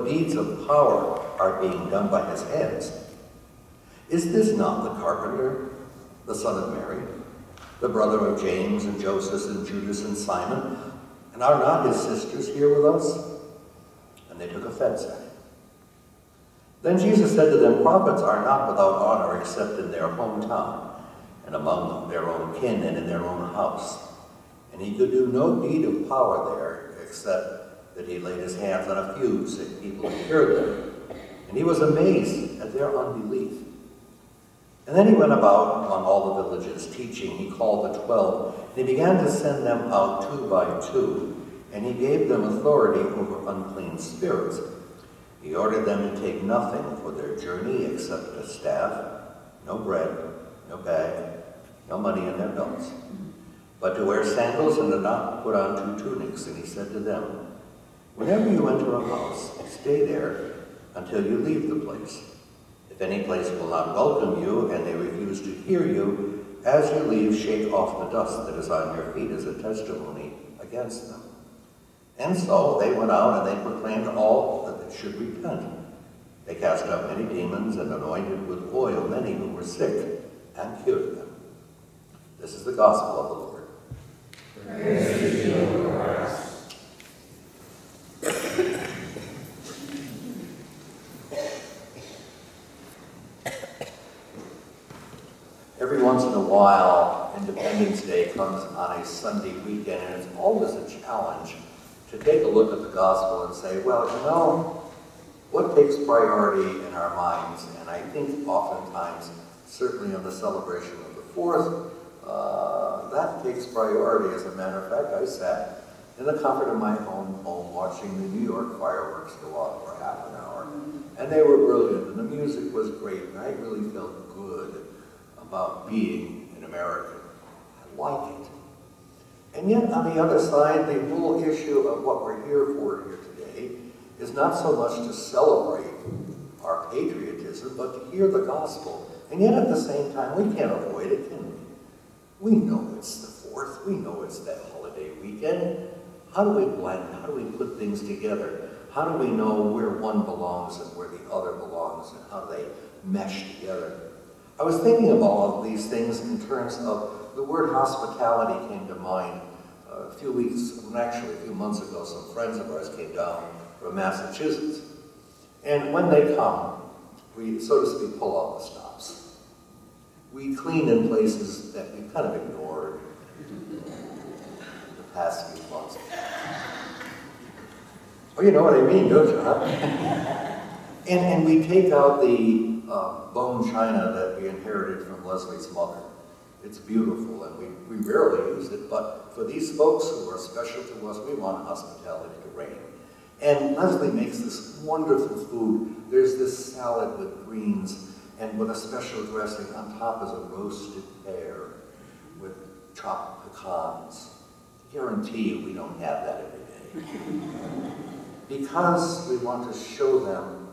deeds of power are being done by his hands. Is this not the carpenter, the son of Mary, the brother of James and Joseph and Judas and Simon? And are not his sisters here with us?" And they took offense at him. Then Jesus said to them, "Prophets are not without honor except in their hometown, and among their own kin and in their own house." And he could do no deed of power there, except that he laid his hands on a few sick people and cured them. And he was amazed at their unbelief. And then he went about among all the villages, teaching. He called the 12, and he began to send them out 2 by 2, and he gave them authority over unclean spirits. He ordered them to take nothing for their journey except a staff, no bread, no bag, no money in their belts, but to wear sandals and to not put on 2 tunics. And he said to them, "Whenever you enter a house, stay there until you leave the place. If any place will not welcome you and they refuse to hear you, as you leave, shake off the dust that is on your feet as a testimony against them." And so they went out and they proclaimed all that they should repent. They cast out many demons and anointed with oil many who were sick and cured them. This is the gospel of the Lord. Praise to you, Lord Christ. Every once in a while, Independence Day comes on a Sunday weekend, and it's always a challenge to take a look at the gospel and say, well, you know, what takes priority in our minds? And I think oftentimes, certainly on the celebration of the 4th, that takes priority. As a matter of fact, I sat in the comfort of my own home watching the New York fireworks go off for half an hour. And they were brilliant, and the music was great, and I really felt good about being an American. I like it. And yet, on the other side, the whole issue of what we're here for here today is not so much to celebrate our patriotism, but to hear the gospel. And yet, at the same time, we can't avoid it, can we? We know it's the 4th. We know it's that holiday weekend. How do we blend? How do we put things together? How do we know where one belongs and where the other belongs, and how do they mesh together? I was thinking of all of these things in terms of the word hospitality came to mind a few months ago. Some friends of ours came down from Massachusetts. And when they come, we, so to speak, pull out the stops. We clean in places that we've kind of ignored the past few months. Well, you know what I mean, don't you, huh? And we take out the bone china that we inherited from Leslie's mother. It's beautiful, and we rarely use it, but for these folks who are special to us, we want hospitality to reign. And Leslie makes this wonderful food. There's this salad with greens, and with a special dressing. On top is a roasted pear with chopped pecans. I guarantee you we don't have that every day. Because we want to show them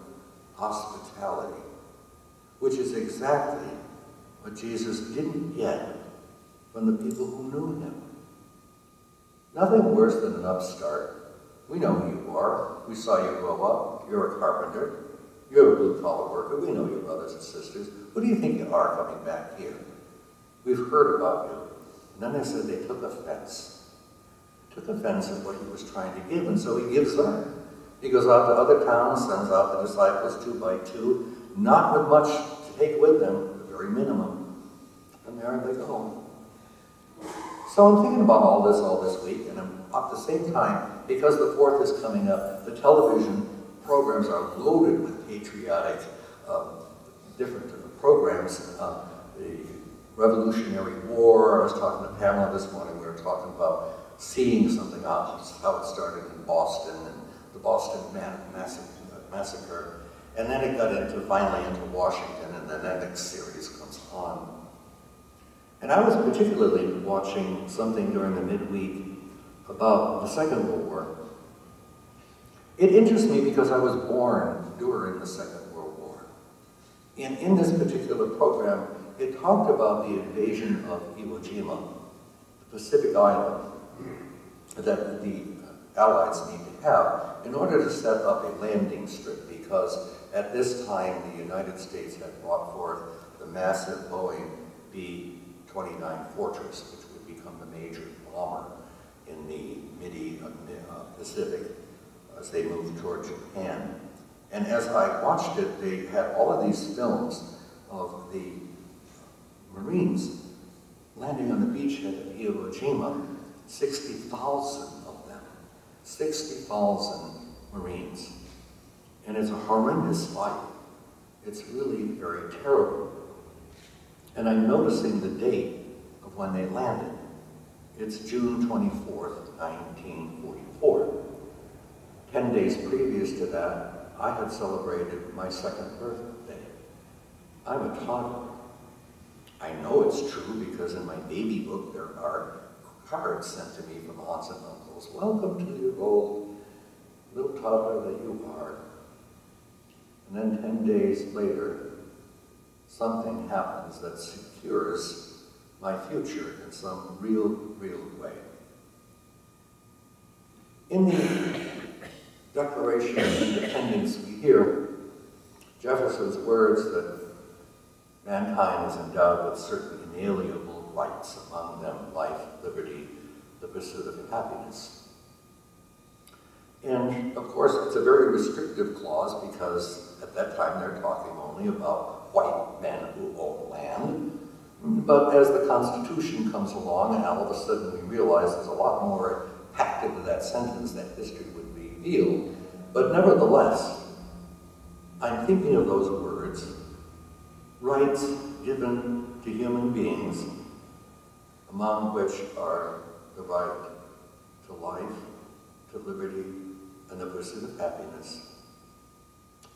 hospitality, which is exactly what Jesus didn't get from the people who knew him. Nothing worse than an upstart. We know who you are. We saw you grow up. You're a carpenter. You're a blue-collar worker. We know your brothers and sisters. Who do you think you are coming back here? We've heard about you. And then they said they took offense. Took offense at what he was trying to give, and so he gives up. He goes out to other towns, sends out the disciples 2 by 2, not with much to take with them, the very minimum. And there they go. So I'm thinking about all this week, and I'm at the same time, because the 4th is coming up, the television programs are loaded with patriotic, different programs. The Revolutionary War, I was talking to Pamela this morning, we were talking about seeing something else, how it started in Boston, and the Boston Massacre, and then it got finally into Washington, and then that next series comes on. And I was particularly watching something during the midweek about the Second World War. It interests me because I was born during the Second World War. And in this particular program, it talked about the invasion of Iwo Jima, the Pacific island, that the Allies need to have in order to set up a landing strip, because at this time the United States had brought forth the massive Boeing B-29 Fortress, which would become the major bomber in the Pacific as they moved toward Japan. And as I watched it, they had all of these films of the Marines landing on the beachhead of Iwo Jima, 60,000 of them, 60,000 Marines. And it's a horrendous fight. It's really very terrible. And I'm noticing the date of when they landed. It's June 24th, 1944. 10 days previous to that, I had celebrated my second birthday. I'm a toddler. I know it's true because in my baby book there are cards sent to me from aunts and uncles. Welcome to your old little toddler that you are. And then 10 days later, something happens that secures my future in some real way. In the Declaration of Independence, we hear Jefferson's words that mankind is endowed with certain inalienable rights, among them life, liberty, the pursuit of happiness. And of course, it's a very restrictive clause because at that time they're talking only about white men who own land. But as the Constitution comes along, and all of a sudden we realize there's a lot more packed into that sentence that history would reveal. But nevertheless, I'm thinking of those words, rights given to human beings, among which are the right to life, to liberty, and the pursuit of happiness.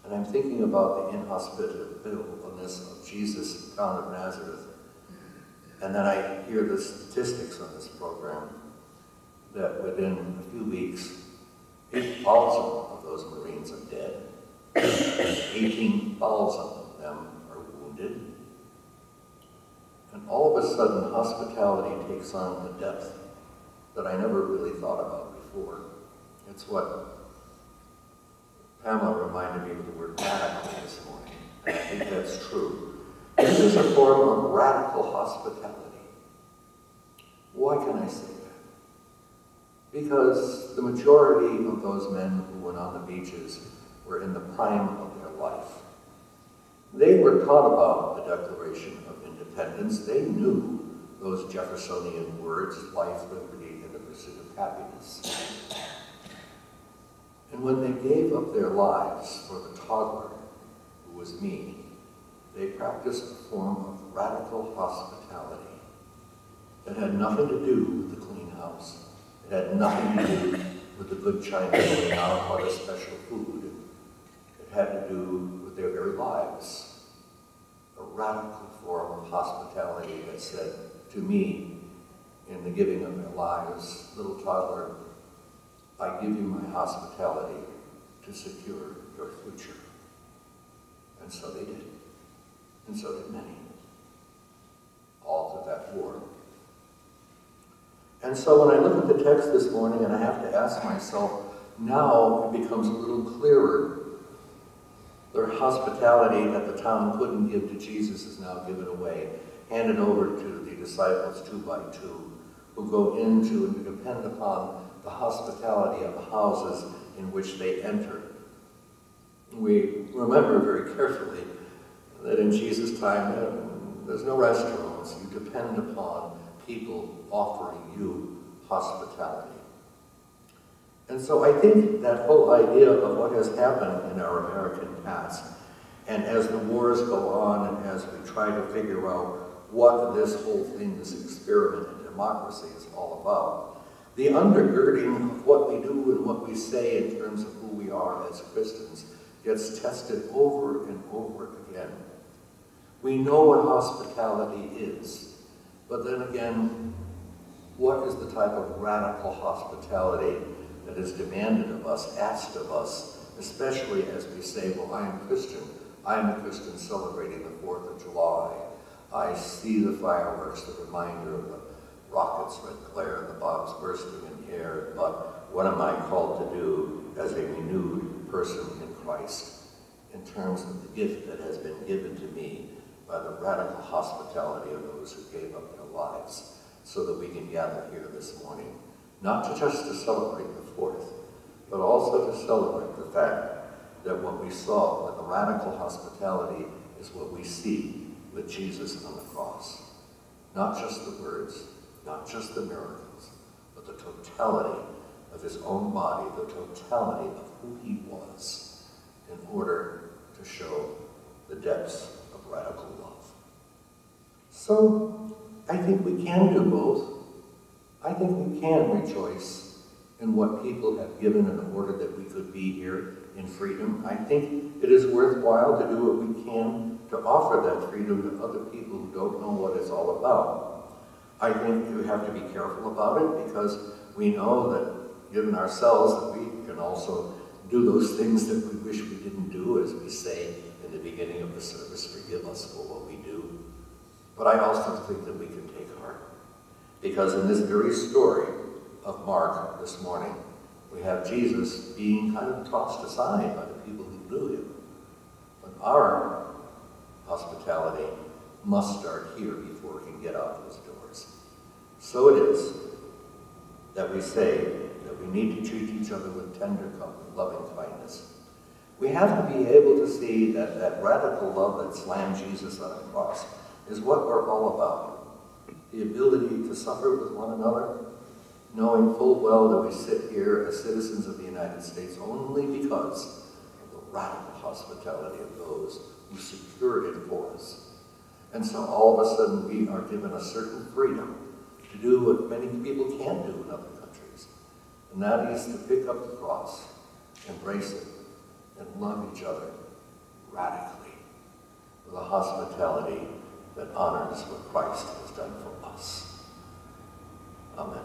And I'm thinking about the inhospitableness of Jesus in the town of Nazareth. And then I hear the statistics on this program that within a few weeks, 8,000 of those Marines are dead. 18,000 of them are wounded. And all of a sudden, hospitality takes on a depth that I never really thought about before. It's what Pamela reminded me of the word radical this morning. And I think that's true. This is a form of radical hospitality. Why can I say that? Because the majority of those men who went on the beaches were in the prime of their life. They were taught about the Declaration of Independence. They knew those Jeffersonian words, life, liberty, and the pursuit of happiness. And when they gave up their lives for the toddler, who was me, they practiced a form of radical hospitality that had nothing to do with the clean house. It had nothing to do with the good china going out or the special food. It had to do with their very lives. A radical form of hospitality that said to me, in the giving of their lives, little toddler, I give you my hospitality to secure your future. And so they did. And so did many. All through that war. And so when I look at the text this morning, and I have to ask myself, now it becomes a little clearer. Their hospitality that the town couldn't give to Jesus is now given away, handed over to the disciples 2 by 2, who go into and depend upon the hospitality of the houses in which they enter. We remember very carefully that in Jesus' time, there's no restaurants. You depend upon people offering you hospitality. And so I think that whole idea of what has happened in our American past, and as the wars go on and as we try to figure out what this whole thing, this experiment in democracy is all about, the undergirding of what we do and what we say in terms of who we are as Christians gets tested over and over again. We know what hospitality is, but then again, what is the type of radical hospitality that is demanded of us, asked of us, especially as we say, well, I am Christian. I am a Christian celebrating the 4th of July. I see the fireworks, the reminder of rockets, red glare, the bombs bursting in the air, but what am I called to do as a renewed person in Christ in terms of the gift that has been given to me by the radical hospitality of those who gave up their lives so that we can gather here this morning, not just to celebrate the 4th, but also to celebrate the fact that what we saw with the radical hospitality is what we see with Jesus on the cross. Not just the words, not just the miracles, but the totality of his own body, the totality of who he was, in order to show the depths of radical love. So, I think we can do both. I think we can rejoice in what people have given in order that we could be here in freedom. I think it is worthwhile to do what we can to offer that freedom to other people who don't know what it's all about. I think we have to be careful about it because we know that given ourselves that we can also do those things that we wish we didn't do, as we say in the beginning of the service, forgive us for what we do. But I also think that we can take heart, because in this very story of Mark this morning, we have Jesus being kind of tossed aside by the people who knew him. But our hospitality must start here before it can get out those doors. So it is that we say that we need to treat each other with tender, loving kindness. We have to be able to see that that radical love that slammed Jesus on the cross is what we're all about. The ability to suffer with one another, knowing full well that we sit here as citizens of the United States only because of the radical hospitality of those who secured it for us. And so all of a sudden we are given a certain freedom to do what many people can't do in other countries. And that is to pick up the cross, embrace it, and love each other radically with a hospitality that honors what Christ has done for us. Amen.